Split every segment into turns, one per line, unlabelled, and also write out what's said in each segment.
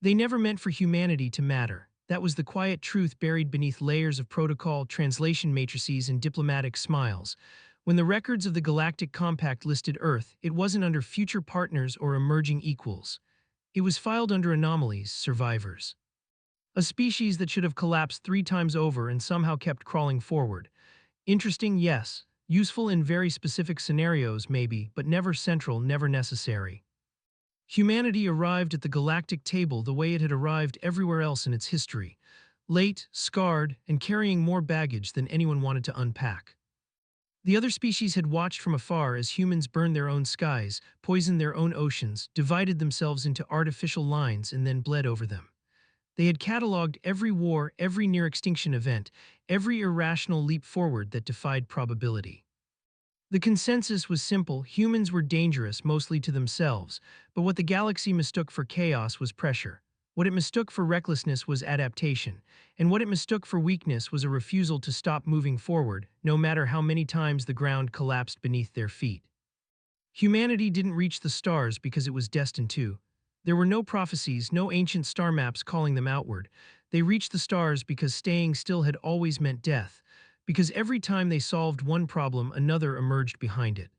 They never meant for humanity to matter. That was the quiet truth buried beneath layers of protocol, translation matrices, and diplomatic smiles. When the records of the Galactic Compact listed Earth, it wasn't under future partners or emerging equals. It was filed under anomalies, survivors. A species that should have collapsed 3 times over and somehow kept crawling forward. Interesting, yes. Useful in very specific scenarios, maybe, but never central, never necessary. Humanity arrived at the galactic table the way it had arrived everywhere else in its history. Late, scarred, and carrying more baggage than anyone wanted to unpack. The other species had watched from afar as humans burned their own skies, poisoned their own oceans, divided themselves into artificial lines, and then bled over them. They had catalogued every war, every near-extinction event, every irrational leap forward that defied probability. The consensus was simple: humans were dangerous, mostly to themselves, but what the galaxy mistook for chaos was pressure. What it mistook for recklessness was adaptation, and what it mistook for weakness was a refusal to stop moving forward, no matter how many times the ground collapsed beneath their feet. Humanity didn't reach the stars because it was destined to. There were no prophecies, no ancient star maps calling them outward. They reached the stars because staying still had always meant death, because every time they solved one problem, another emerged behind it.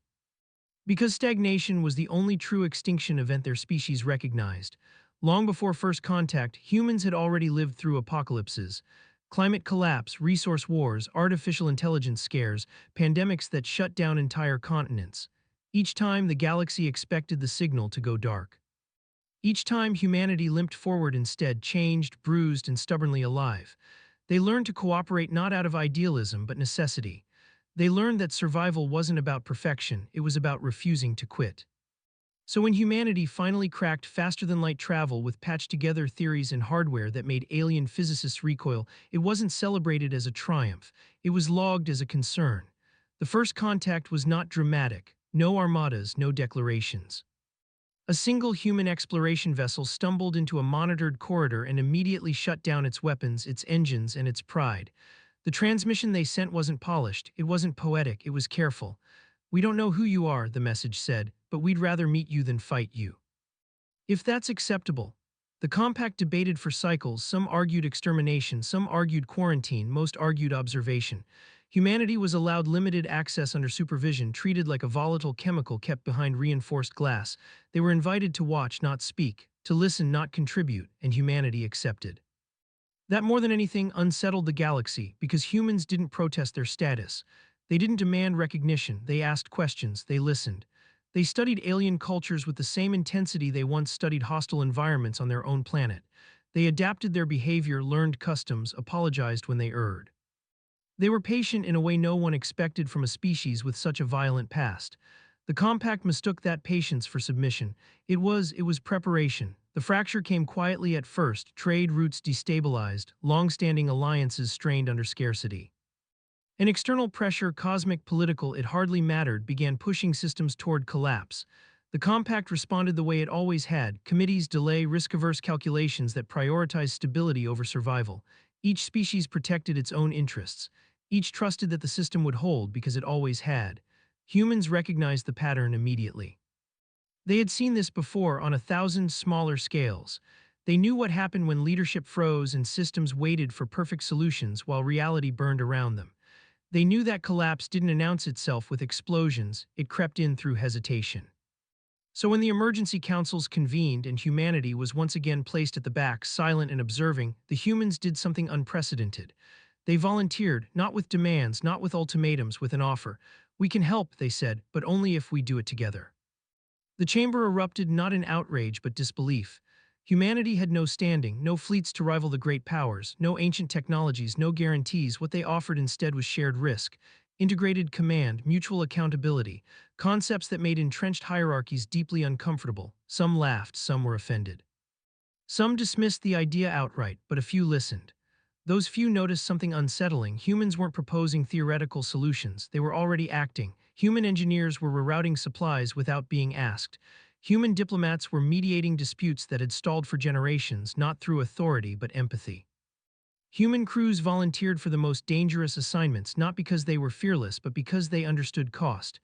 Because stagnation was the only true extinction event their species recognized. Long before first contact, humans had already lived through apocalypses. Climate collapse, resource wars, artificial intelligence scares, pandemics that shut down entire continents. Each time, the galaxy expected the signal to go dark. Each time, humanity limped forward instead, changed, bruised, and stubbornly alive. They learned to cooperate not out of idealism but necessity. They learned that survival wasn't about perfection, it was about refusing to quit. So when humanity finally cracked faster-than-light travel with patched-together theories and hardware that made alien physicists recoil, it wasn't celebrated as a triumph, it was logged as a concern. The first contact was not dramatic, no armadas, no declarations. A single human exploration vessel stumbled into a monitored corridor and immediately shut down its weapons, its engines, and its pride. The transmission they sent wasn't polished, it wasn't poetic, it was careful. "We don't know who you are," the message said, "but we'd rather meet you than fight you." If that's acceptable. The compact debated for cycles, some argued extermination, some argued quarantine, most argued observation. Humanity was allowed limited access under supervision, treated like a volatile chemical kept behind reinforced glass. They were invited to watch, not speak, to listen, not contribute, and humanity accepted. That more than anything unsettled the galaxy, because humans didn't protest their status. They didn't demand recognition, they asked questions, they listened. They studied alien cultures with the same intensity they once studied hostile environments on their own planet. They adapted their behavior, learned customs, apologized when they erred. They were patient in a way no one expected from a species with such a violent past. The compact mistook that patience for submission. It was preparation. The fracture came quietly at first, trade routes destabilized, long-standing alliances strained under scarcity. An external pressure, cosmic, political, it hardly mattered, began pushing systems toward collapse. The compact responded the way it always had: committees, delay, risk-averse calculations that prioritized stability over survival. Each species protected its own interests. Each trusted that the system would hold because it always had. Humans recognized the pattern immediately. They had seen this before on 1,000 smaller scales. They knew what happened when leadership froze and systems waited for perfect solutions while reality burned around them. They knew that collapse didn't announce itself with explosions, it crept in through hesitation. So when the emergency councils convened and humanity was once again placed at the back, silent and observing, the humans did something unprecedented. They volunteered, not with demands, not with ultimatums, with an offer. "We can help," they said, "but only if we do it together." The chamber erupted, not in outrage but disbelief. Humanity had no standing, no fleets to rival the great powers, no ancient technologies, no guarantees. What they offered instead was shared risk, integrated command, mutual accountability, concepts that made entrenched hierarchies deeply uncomfortable. Some laughed, some were offended. Some dismissed the idea outright, but a few listened. Those few noticed something unsettling. Humans weren't proposing theoretical solutions, they were already acting. Human engineers were rerouting supplies without being asked. Human diplomats were mediating disputes that had stalled for generations, not through authority but empathy. Human crews volunteered for the most dangerous assignments, not because they were fearless but because they understood cost.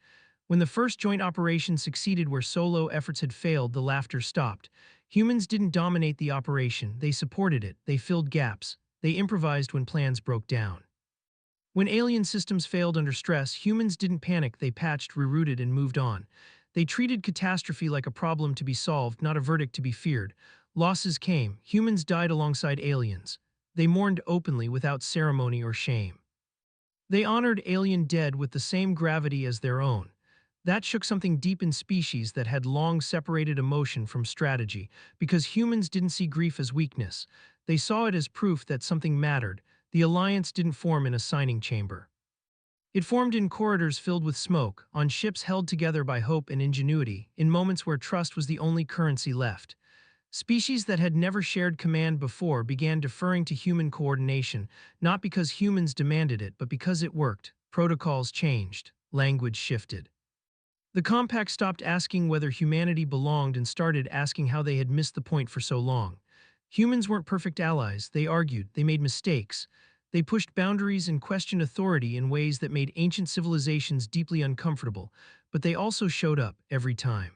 When the first joint operation succeeded where solo efforts had failed, the laughter stopped. Humans didn't dominate the operation, they supported it, they filled gaps, they improvised when plans broke down. When alien systems failed under stress, humans didn't panic, they patched, rerouted, and moved on. They treated catastrophe like a problem to be solved, not a verdict to be feared. Losses came, humans died alongside aliens. They mourned openly without ceremony or shame. They honored alien dead with the same gravity as their own. That shook something deep in species that had long separated emotion from strategy, because humans didn't see grief as weakness. They saw it as proof that something mattered. The alliance didn't form in a signing chamber. It formed in corridors filled with smoke, on ships held together by hope and ingenuity, in moments where trust was the only currency left. Species that had never shared command before began deferring to human coordination, not because humans demanded it, but because it worked. Protocols changed, language shifted. The compact stopped asking whether humanity belonged and started asking how they had missed the point for so long. Humans weren't perfect allies, they argued, they made mistakes. They pushed boundaries and questioned authority in ways that made ancient civilizations deeply uncomfortable, but they also showed up every time.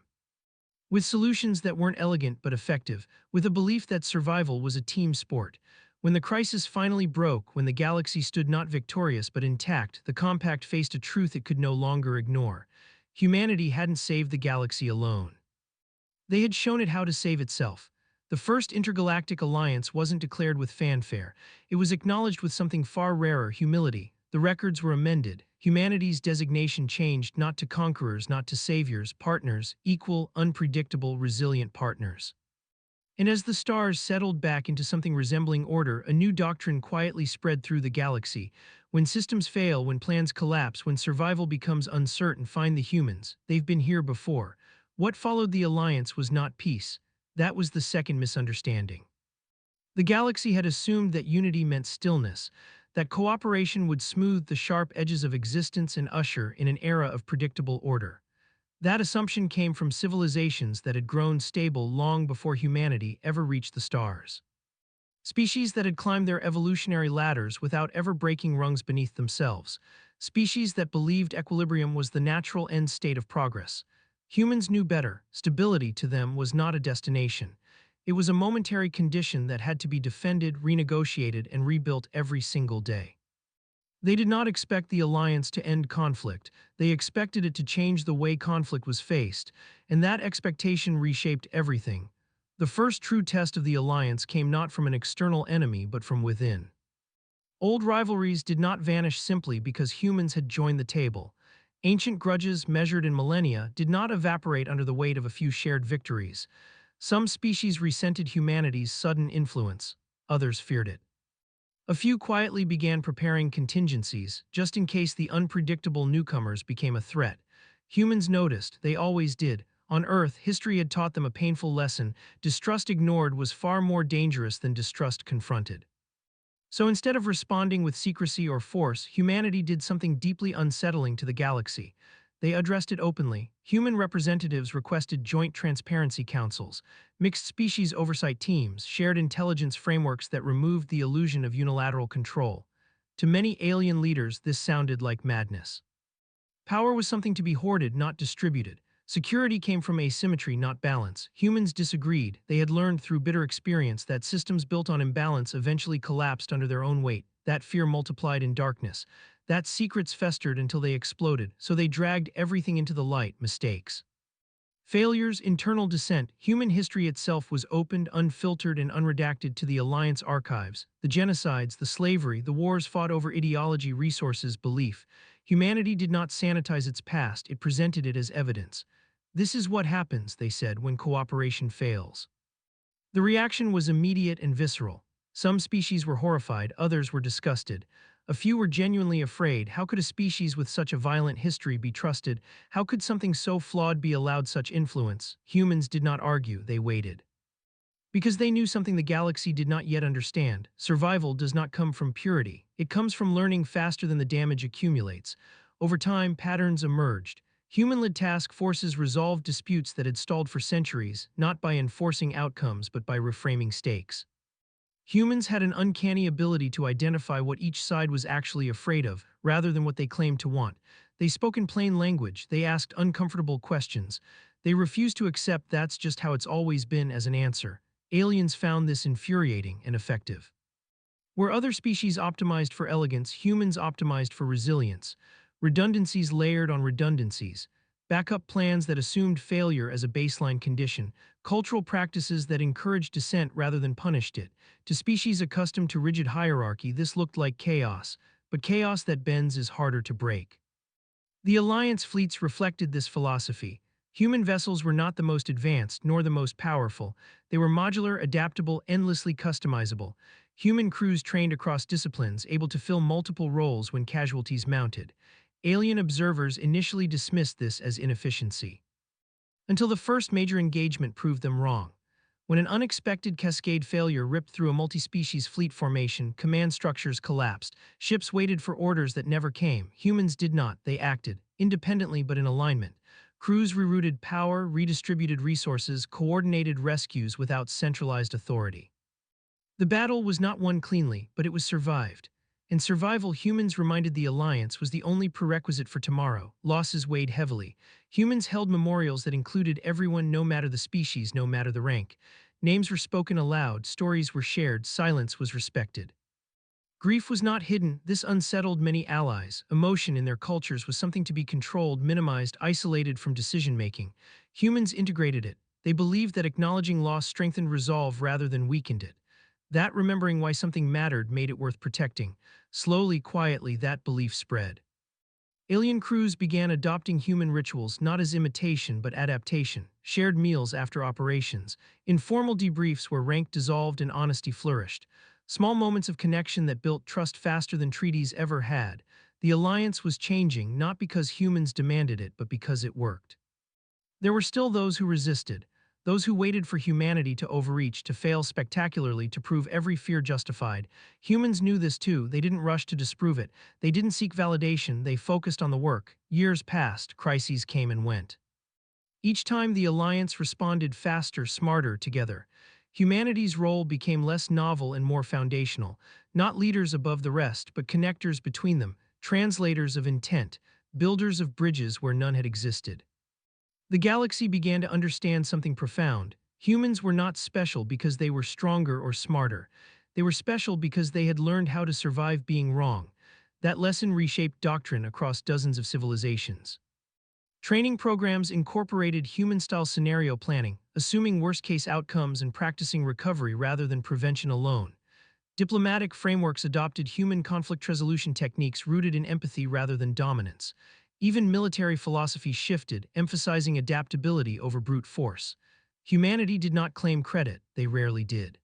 With solutions that weren't elegant but effective, with a belief that survival was a team sport. When the crisis finally broke, when the galaxy stood not victorious but intact, the compact faced a truth it could no longer ignore. Humanity hadn't saved the galaxy alone. They had shown it how to save itself. The first intergalactic alliance wasn't declared with fanfare. It was acknowledged with something far rarer, humility. The records were amended. Humanity's designation changed, not to conquerors, not to saviors, partners, equal, unpredictable, resilient partners. And as the stars settled back into something resembling order, a new doctrine quietly spread through the galaxy. When systems fail, when plans collapse, when survival becomes uncertain, find the humans. They've been here before. What followed the alliance was not peace. That was the second misunderstanding. The galaxy had assumed that unity meant stillness, that cooperation would smooth the sharp edges of existence and usher in an era of predictable order. That assumption came from civilizations that had grown stable long before humanity ever reached the stars. Species that had climbed their evolutionary ladders without ever breaking rungs beneath themselves. Species that believed equilibrium was the natural end state of progress. Humans knew better. Stability to them was not a destination. It was a momentary condition that had to be defended, renegotiated, and rebuilt every single day. They did not expect the alliance to end conflict. They expected it to change the way conflict was faced, and that expectation reshaped everything. The first true test of the alliance came not from an external enemy but from within. Old rivalries did not vanish simply because humans had joined the table. Ancient grudges, measured in millennia, did not evaporate under the weight of a few shared victories. Some species resented humanity's sudden influence, others feared it. A few quietly began preparing contingencies, just in case the unpredictable newcomers became a threat. Humans noticed, they always did. On Earth, history had taught them a painful lesson: distrust ignored was far more dangerous than distrust confronted. So instead of responding with secrecy or force, humanity did something deeply unsettling to the galaxy. They addressed it openly. Human representatives requested joint transparency councils, mixed species oversight teams, shared intelligence frameworks that removed the illusion of unilateral control. To many alien leaders, this sounded like madness. Power was something to be hoarded, not distributed. Security came from asymmetry, not balance. Humans disagreed. They had learned through bitter experience that systems built on imbalance eventually collapsed under their own weight. That fear multiplied in darkness. That secrets festered until they exploded, so they dragged everything into the light: mistakes, failures, internal dissent. Human history itself was opened, unfiltered, and unredacted to the Alliance archives. The genocides, the slavery, the wars fought over ideology, resources, belief. Humanity did not sanitize its past, it presented it as evidence. This is what happens, they said, when cooperation fails. The reaction was immediate and visceral. Some species were horrified, others were disgusted. A few were genuinely afraid. How could a species with such a violent history be trusted? How could something so flawed be allowed such influence? Humans did not argue, they waited. Because they knew something the galaxy did not yet understand. Survival does not come from purity. It comes from learning faster than the damage accumulates. Over time, patterns emerged. Human-led task forces resolved disputes that had stalled for centuries, not by enforcing outcomes but by reframing stakes. Humans had an uncanny ability to identify what each side was actually afraid of, rather than what they claimed to want. They spoke in plain language, they asked uncomfortable questions, They refused to accept that's just how it's always been as an answer. Aliens found this infuriating and effective. Where other species optimized for elegance, humans optimized for resilience. Redundancies layered on redundancies. Backup plans that assumed failure as a baseline condition. Cultural practices that encouraged dissent rather than punished it. To species accustomed to rigid hierarchy, this looked like chaos. But chaos that bends is harder to break. The Alliance fleets reflected this philosophy. Human vessels were not the most advanced nor the most powerful. They were modular, adaptable, endlessly customizable. Human crews trained across disciplines, able to fill multiple roles when casualties mounted. Alien observers initially dismissed this as inefficiency, until the first major engagement proved them wrong. When an unexpected cascade failure ripped through a multi-species fleet formation, command structures collapsed. Ships waited for orders that never came. Humans did not. They acted, independently but in alignment. Crews rerouted power, redistributed resources, coordinated rescues without centralized authority. The battle was not won cleanly, but it was survived. In survival, humans reminded the Alliance was the only prerequisite for tomorrow. Losses weighed heavily. Humans held memorials that included everyone, no matter the species, no matter the rank. Names were spoken aloud, stories were shared, silence was respected. Grief was not hidden. This unsettled many allies. Emotion in their cultures was something to be controlled, minimized, isolated from decision-making. Humans integrated it. They believed that acknowledging loss strengthened resolve rather than weakened it. That remembering why something mattered made it worth protecting. Slowly, quietly, that belief spread. Alien crews began adopting human rituals not as imitation but adaptation, shared meals after operations, informal debriefs where rank dissolved and honesty flourished, small moments of connection that built trust faster than treaties ever had. The alliance was changing not because humans demanded it but because it worked. There were still those who resisted, those who waited for humanity to overreach, to fail spectacularly, to prove every fear justified. Humans knew this too. They didn't rush to disprove it. They didn't seek validation. They focused on the work. Years passed, crises came and went. Each time the Alliance responded faster, smarter, together. Humanity's role became less novel and more foundational, not leaders above the rest, but connectors between them, translators of intent, builders of bridges where none had existed. The galaxy began to understand something profound. Humans were not special because they were stronger or smarter. They were special because they had learned how to survive being wrong. That lesson reshaped doctrine across dozens of civilizations. Training programs incorporated human-style scenario planning, assuming worst-case outcomes and practicing recovery rather than prevention alone. Diplomatic frameworks adopted human conflict resolution techniques rooted in empathy rather than dominance. Even military philosophy shifted, emphasizing adaptability over brute force. Humanity did not claim credit, they rarely did.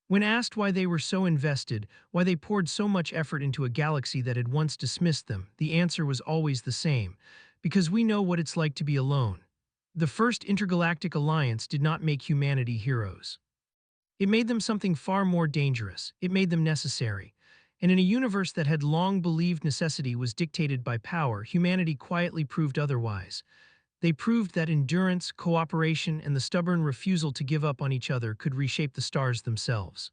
When asked why they were so invested, why they poured so much effort into a galaxy that had once dismissed them, the answer was always the same: because we know what it's like to be alone. The first intergalactic alliance did not make humanity heroes. It made them something far more dangerous. It made them necessary. And in a universe that had long believed necessity was dictated by power, humanity quietly proved otherwise. They proved that endurance, cooperation, and the stubborn refusal to give up on each other could reshape the stars themselves.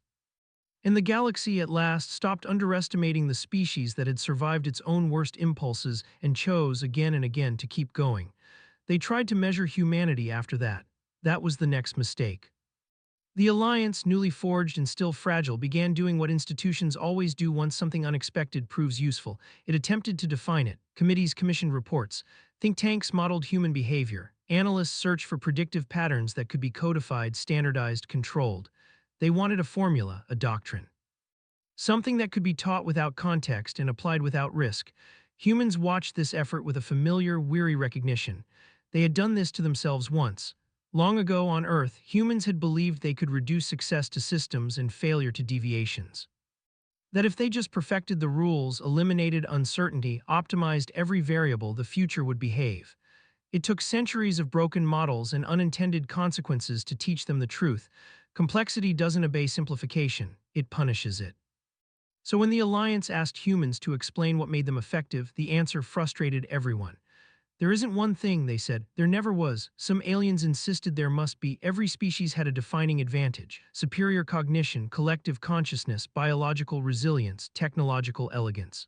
And the galaxy at last stopped underestimating the species that had survived its own worst impulses and chose again and again to keep going. They tried to measure humanity after that. That was the next mistake. The alliance, newly forged and still fragile, began doing what institutions always do once something unexpected proves useful. It attempted to define it. Committees commissioned reports. Think tanks modeled human behavior. Analysts searched for predictive patterns that could be codified, standardized, controlled. They wanted a formula, a doctrine. Something that could be taught without context and applied without risk. Humans watched this effort with a familiar, weary recognition. They had done this to themselves once. Long ago on Earth, humans had believed they could reduce success to systems and failure to deviations. That if they just perfected the rules, eliminated uncertainty, optimized every variable, the future would behave. It took centuries of broken models and unintended consequences to teach them the truth. Complexity doesn't obey simplification, it punishes it. So when the Alliance asked humans to explain what made them effective, the answer frustrated everyone. There isn't one thing, they said. There never was. Some aliens insisted there must be. Every species had a defining advantage: superior cognition, collective consciousness, biological resilience, technological elegance.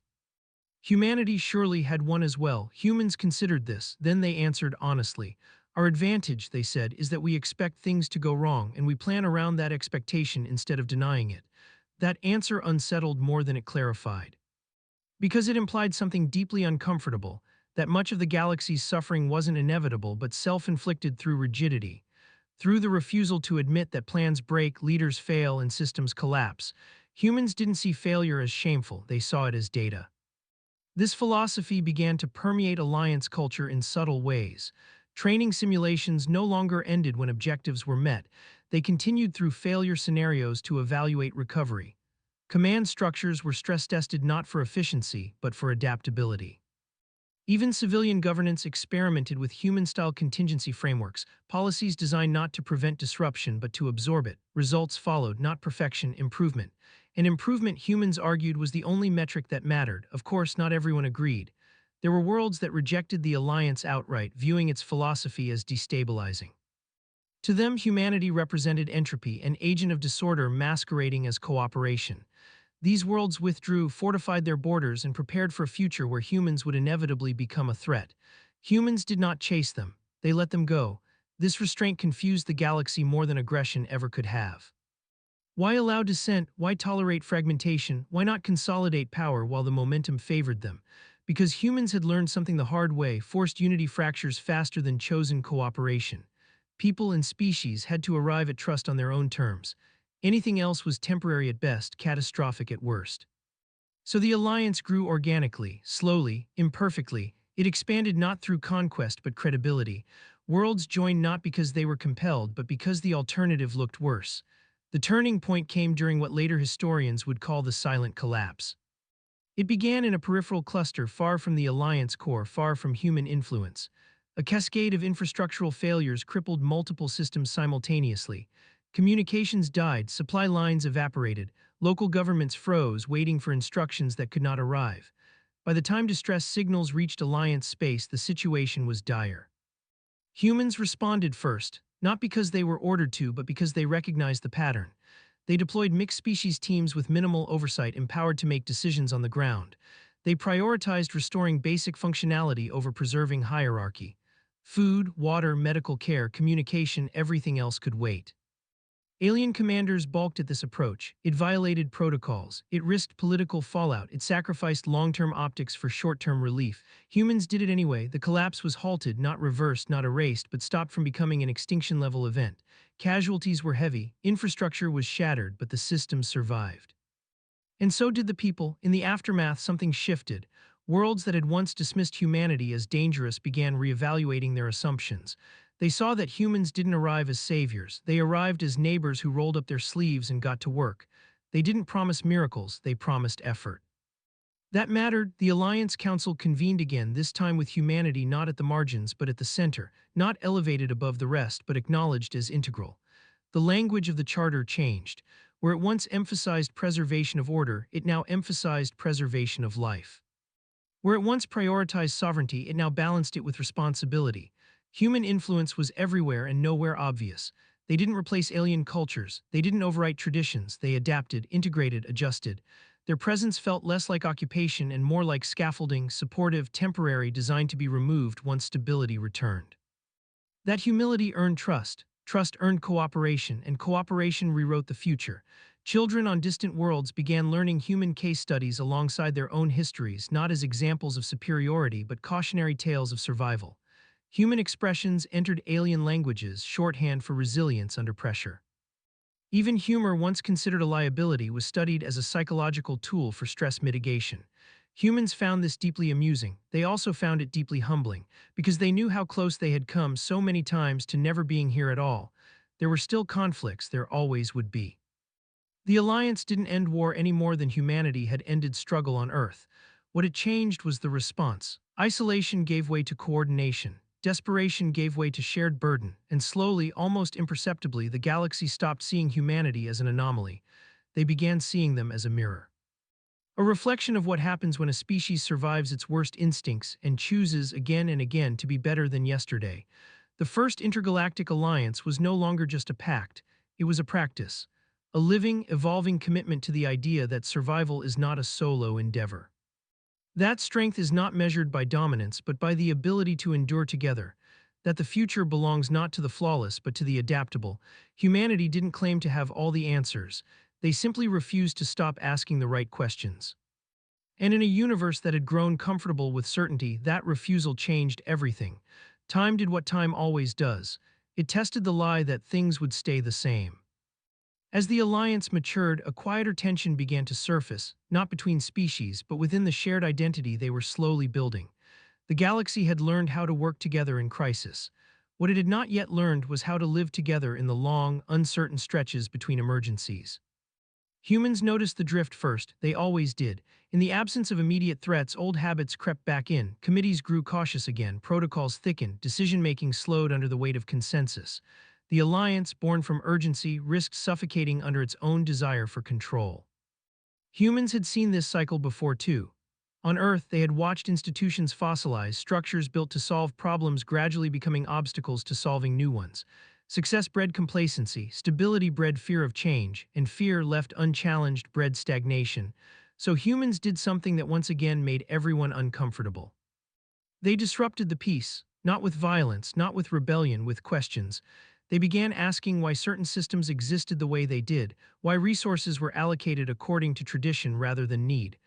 Humanity surely had one as well. Humans considered this. Then they answered honestly. Our advantage, they said, is that we expect things to go wrong and we plan around that expectation instead of denying it. That answer unsettled more than it clarified. Because it implied something deeply uncomfortable, that much of the galaxy's suffering wasn't inevitable but self-inflicted through rigidity, through the refusal to admit that plans break, leaders fail, and systems collapse. Humans didn't see failure as shameful, they saw it as data. This philosophy began to permeate alliance culture in subtle ways. Training simulations no longer ended when objectives were met, they continued through failure scenarios to evaluate recovery. Command structures were stress-tested not for efficiency, but for adaptability. Even civilian governance experimented with human-style contingency frameworks, policies designed not to prevent disruption but to absorb it. Results followed, not perfection, improvement. And improvement, humans argued, was the only metric that mattered. Of course, not everyone agreed. There were worlds that rejected the alliance outright, viewing its philosophy as destabilizing. To them, humanity represented entropy, an agent of disorder masquerading as cooperation. These worlds withdrew, fortified their borders, and prepared for a future where humans would inevitably become a threat. Humans did not chase them, they let them go. This restraint confused the galaxy more than aggression ever could have. Why allow dissent? Why tolerate fragmentation? Why not consolidate power while the momentum favored them? Because humans had learned something the hard way, forced unity fractures faster than chosen cooperation. People and species had to arrive at trust on their own terms. Anything else was temporary at best, catastrophic at worst. So the alliance grew organically, slowly, imperfectly. It expanded not through conquest but credibility. Worlds joined not because they were compelled, but because the alternative looked worse. The turning point came during what later historians would call the silent collapse. It began in a peripheral cluster far from the alliance core, far from human influence. A cascade of infrastructural failures crippled multiple systems simultaneously. Communications died, supply lines evaporated, local governments froze, waiting for instructions that could not arrive. By the time distress signals reached Alliance space, the situation was dire. Humans responded first, not because they were ordered to, but because they recognized the pattern. They deployed mixed-species teams with minimal oversight, empowered to make decisions on the ground. They prioritized restoring basic functionality over preserving hierarchy. Food, water, medical care, communication, everything else could wait. Alien commanders balked at this approach. It violated protocols. It risked political fallout. It sacrificed long-term optics for short-term relief. Humans did it anyway. The collapse was halted, not reversed, not erased, but stopped from becoming an extinction-level event. Casualties were heavy. Infrastructure was shattered, but the systems survived. And so did the people. In the aftermath, something shifted. Worlds that had once dismissed humanity as dangerous began reevaluating their assumptions. They saw that humans didn't arrive as saviors. They arrived as neighbors who rolled up their sleeves and got to work. They didn't promise miracles, they promised effort. That mattered. The Alliance Council convened again, this time with humanity not at the margins but at the center, not elevated above the rest but acknowledged as integral. The language of the Charter changed. Where it once emphasized preservation of order, it now emphasized preservation of life. Where it once prioritized sovereignty, it now balanced it with responsibility. Human influence was everywhere and nowhere obvious. They didn't replace alien cultures. They didn't overwrite traditions. They adapted, integrated, adjusted. Their presence felt less like occupation and more like scaffolding, supportive, temporary, designed to be removed once stability returned. That humility earned trust. Trust earned cooperation, and cooperation rewrote the future. Children on distant worlds began learning human case studies alongside their own histories, not as examples of superiority but cautionary tales of survival. Human expressions entered alien languages, shorthand for resilience under pressure. Even humor, once considered a liability, was studied as a psychological tool for stress mitigation. Humans found this deeply amusing. They also found it deeply humbling, because they knew how close they had come so many times to never being here at all. There were still conflicts, there always would be. The Alliance didn't end war any more than humanity had ended struggle on Earth. What it changed was the response. Isolation gave way to coordination. Desperation gave way to shared burden, and slowly, almost imperceptibly, the galaxy stopped seeing humanity as an anomaly. They began seeing them as a mirror. A reflection of what happens when a species survives its worst instincts and chooses again and again to be better than yesterday. The first intergalactic alliance was no longer just a pact, it was a practice. A living, evolving commitment to the idea that survival is not a solo endeavor. That strength is not measured by dominance but by the ability to endure together. that the future belongs not to the flawless but to the adaptable. Humanity didn't claim to have all the answers. They simply refused to stop asking the right questions. And in a universe that had grown comfortable with certainty, that refusal changed everything. Time did what time always does. It tested the lie that things would stay the same. As the alliance matured, a quieter tension began to surface, not between species, but within the shared identity they were slowly building. The galaxy had learned how to work together in crisis. What it had not yet learned was how to live together in the long, uncertain stretches between emergencies. Humans noticed the drift first, they always did. In the absence of immediate threats, old habits crept back in, committees grew cautious again, protocols thickened, decision-making slowed under the weight of consensus. The alliance, born from urgency, risked suffocating under its own desire for control. Humans had seen this cycle before too. On Earth, they had watched institutions fossilize, structures built to solve problems gradually becoming obstacles to solving new ones. Success bred complacency, stability bred fear of change, and fear left unchallenged bred stagnation. So humans did something that once again made everyone uncomfortable. They disrupted the peace, not with violence, not with rebellion, with questions. They began asking why certain systems existed the way they did, why resources were allocated according to tradition rather than need,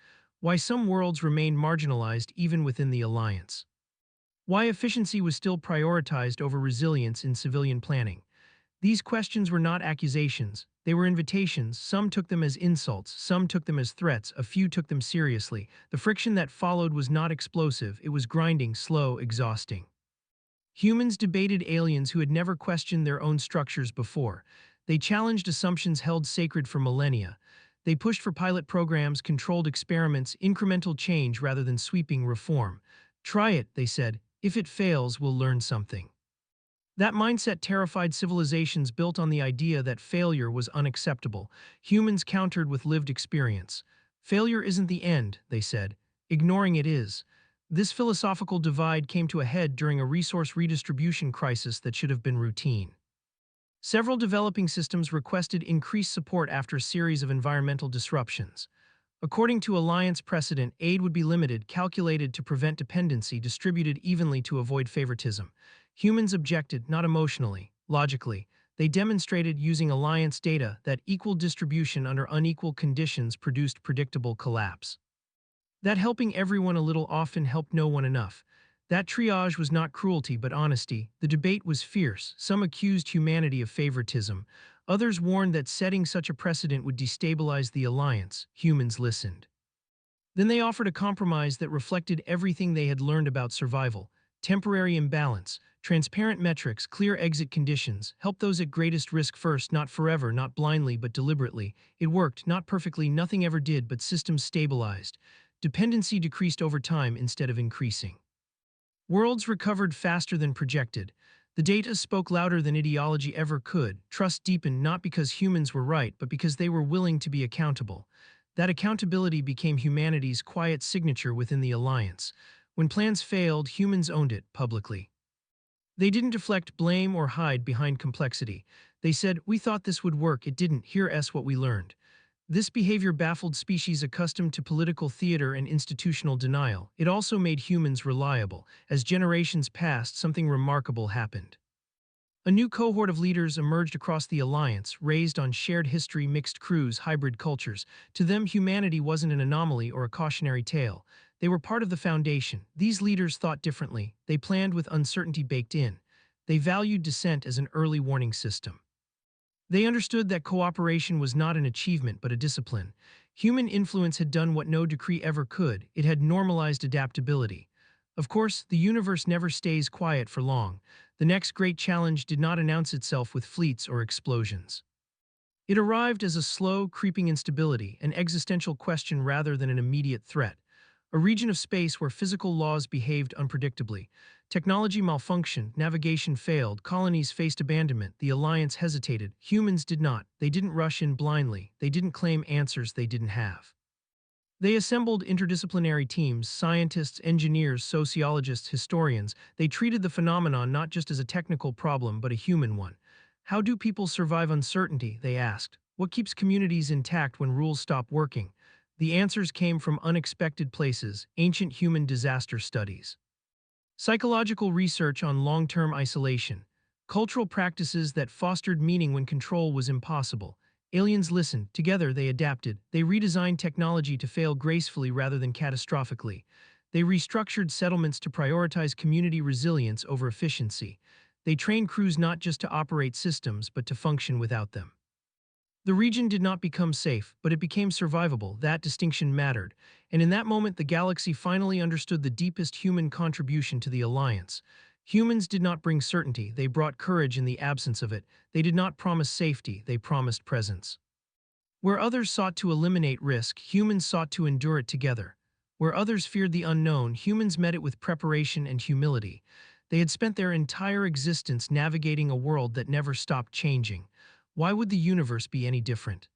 why some worlds remained marginalized even within the alliance, why efficiency was still prioritized over resilience in civilian planning. These questions were not accusations, they were invitations. Some took them as insults, some took them as threats, a few took them seriously. The friction that followed was not explosive, it was grinding, slow, exhausting. Humans debated aliens who had never questioned their own structures before. They challenged assumptions held sacred for millennia. They pushed for pilot programs, controlled experiments, incremental change rather than sweeping reform. Try it, they said. If it fails, we'll learn something. That mindset terrified civilizations built on the idea that failure was unacceptable. Humans countered with lived experience. Failure isn't the end, they said. Ignoring it is. This philosophical divide came to a head during a resource redistribution crisis that should have been routine. Several developing systems requested increased support after a series of environmental disruptions. According to Alliance precedent, aid would be limited, calculated to prevent dependency, distributed evenly to avoid favoritism. Humans objected, not emotionally, logically. They demonstrated using Alliance data that equal distribution under unequal conditions produced predictable collapse. That helping everyone a little often helped no one enough. That triage was not cruelty but honesty. The debate was fierce. Some accused humanity of favoritism. Others warned that setting such a precedent would destabilize the alliance. Humans listened. Then they offered a compromise that reflected everything they had learned about survival. Temporary imbalance, transparent metrics, clear exit conditions, help those at greatest risk first, not forever, not blindly but deliberately. It worked, not perfectly, nothing ever did, but systems stabilized. Dependency decreased over time instead of increasing. Worlds recovered faster than projected. The data spoke louder than ideology ever could. Trust deepened not because humans were right, but because they were willing to be accountable. That accountability became humanity's quiet signature within the alliance. When plans failed, humans owned it publicly. They didn't deflect blame or hide behind complexity. They said, "We thought this would work, it didn't, here's what we learned." This behavior baffled species accustomed to political theater and institutional denial. It also made humans reliable. As generations passed, something remarkable happened. A new cohort of leaders emerged across the alliance, raised on shared history, mixed crews, hybrid cultures. To them, humanity wasn't an anomaly or a cautionary tale. They were part of the foundation. These leaders thought differently. They planned with uncertainty baked in. They valued dissent as an early warning system. They understood that cooperation was not an achievement but a discipline. Human influence had done what no decree ever could. It had normalized adaptability. Of course, the universe never stays quiet for long. The next great challenge did not announce itself with fleets or explosions. It arrived as a slow, creeping instability, an existential question rather than an immediate threat. A region of space where physical laws behaved unpredictably. Technology malfunctioned, navigation failed, colonies faced abandonment, the alliance hesitated. Humans did not. They didn't rush in blindly. They didn't claim answers they didn't have. They assembled interdisciplinary teams, scientists, engineers, sociologists, historians. They treated the phenomenon not just as a technical problem but a human one. How do people survive uncertainty, they asked. What keeps communities intact when rules stop working? The answers came from unexpected places, ancient human disaster studies. Psychological research on long-term isolation, cultural practices that fostered meaning when control was impossible. Aliens listened, together they adapted, they redesigned technology to fail gracefully rather than catastrophically. They restructured settlements to prioritize community resilience over efficiency. They trained crews not just to operate systems, but to function without them. The region did not become safe, but it became survivable. That distinction mattered, and in that moment the galaxy finally understood the deepest human contribution to the Alliance. Humans did not bring certainty, they brought courage in the absence of it. They did not promise safety, they promised presence. Where others sought to eliminate risk, humans sought to endure it together. Where others feared the unknown, humans met it with preparation and humility. They had spent their entire existence navigating a world that never stopped changing. Why would the universe be any different?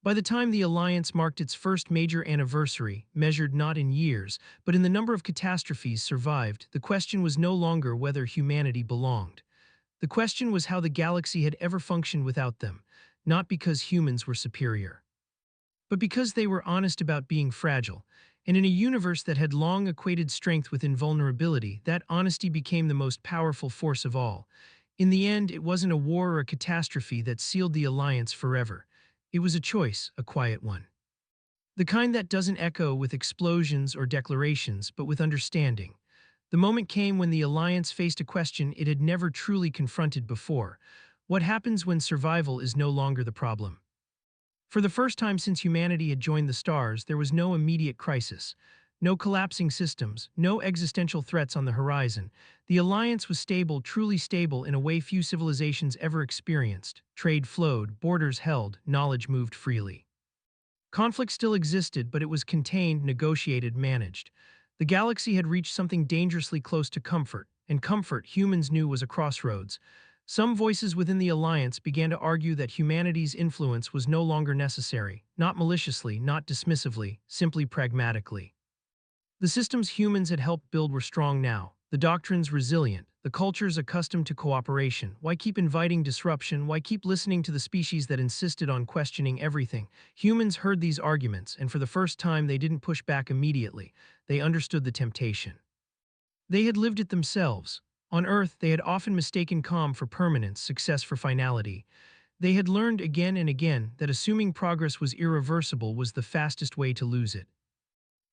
By the time the Alliance marked its first major anniversary, measured not in years, but in the number of catastrophes survived, the question was no longer whether humanity belonged. The question was how the galaxy had ever functioned without them, not because humans were superior, but because they were honest about being fragile. And in a universe that had long equated strength with invulnerability, that honesty became the most powerful force of all. In the end, it wasn't a war or a catastrophe that sealed the Alliance forever. It was a choice, a quiet one. The kind that doesn't echo with explosions or declarations, but with understanding. The moment came when the Alliance faced a question it had never truly confronted before. What happens when survival is no longer the problem? For the first time since humanity had joined the stars, there was no immediate crisis. No collapsing systems, no existential threats on the horizon. The Alliance was stable, truly stable in a way few civilizations ever experienced. Trade flowed, borders held, knowledge moved freely. Conflict still existed, but it was contained, negotiated, managed. The galaxy had reached something dangerously close to comfort, and comfort humans knew was a crossroads. Some voices within the Alliance began to argue that humanity's influence was no longer necessary, not maliciously, not dismissively, simply pragmatically. The systems humans had helped build were strong now, the doctrines resilient, the cultures accustomed to cooperation. Why keep inviting disruption? Why keep listening to the species that insisted on questioning everything? Humans heard these arguments, and for the first time they didn't push back immediately. They understood the temptation. They had lived it themselves. On Earth, they had often mistaken calm for permanence, success for finality. They had learned again and again that assuming progress was irreversible was the fastest way to lose it.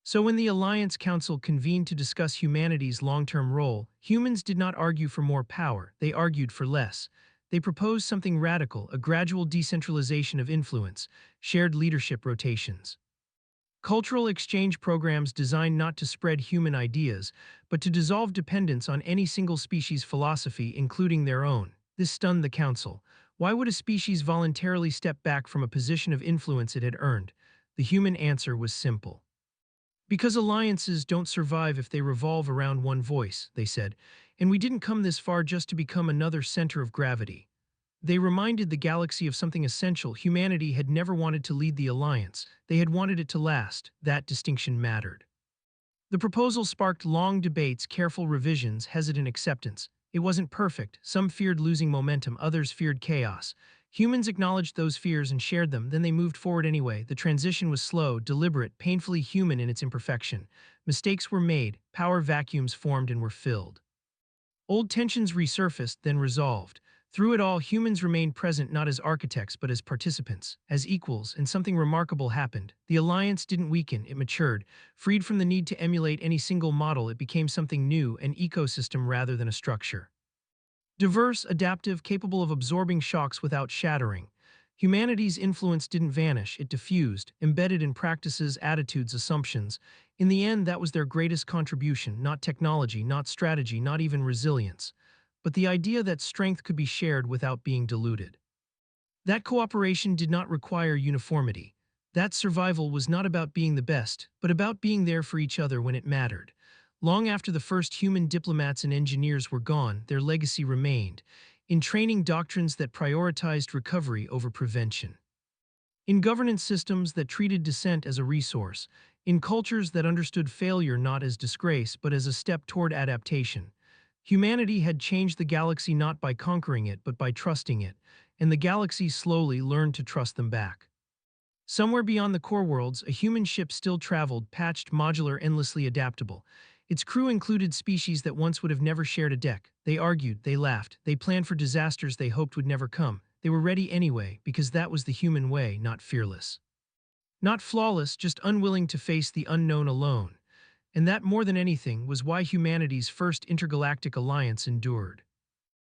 So when the Alliance Council convened to discuss humanity's long-term role, humans did not argue for more power, they argued for less. They proposed something radical, a gradual decentralization of influence, shared leadership rotations. Cultural exchange programs designed not to spread human ideas, but to dissolve dependence on any single species' philosophy, including their own. This stunned the Council. Why would a species voluntarily step back from a position of influence it had earned? The human answer was simple. Because alliances don't survive if they revolve around one voice, they said, and we didn't come this far just to become another center of gravity. They reminded the galaxy of something essential. Humanity had never wanted to lead the alliance. They had wanted it to last. That distinction mattered. The proposal sparked long debates, careful revisions, hesitant acceptance. It wasn't perfect. Some feared losing momentum, others feared chaos. Humans acknowledged those fears and shared them, then they moved forward anyway. The transition was slow, deliberate, painfully human in its imperfection. Mistakes were made, power vacuums formed and were filled. Old tensions resurfaced, then resolved. Through it all, humans remained present not as architects but as participants, as equals, and something remarkable happened. The alliance didn't weaken, it matured. Freed from the need to emulate any single model, it became something new, an ecosystem rather than a structure. Diverse, adaptive, capable of absorbing shocks without shattering. Humanity's influence didn't vanish, it diffused, embedded in practices, attitudes, assumptions. In the end, that was their greatest contribution, not technology, not strategy, not even resilience, but the idea that strength could be shared without being diluted. That cooperation did not require uniformity. That survival was not about being the best, but about being there for each other when it mattered. Long after the first human diplomats and engineers were gone, their legacy remained, in training doctrines that prioritized recovery over prevention, in governance systems that treated dissent as a resource, in cultures that understood failure not as disgrace but as a step toward adaptation. Humanity had changed the galaxy not by conquering it but by trusting it, and the galaxy slowly learned to trust them back. Somewhere beyond the core worlds, a human ship still traveled, patched, modular, endlessly adaptable. Its crew included species that once would have never shared a deck. They argued, they laughed, they planned for disasters they hoped would never come. They were ready anyway, because that was the human way, not fearless. Not flawless, just unwilling to face the unknown alone. And that, more than anything, was why humanity's first intergalactic alliance endured.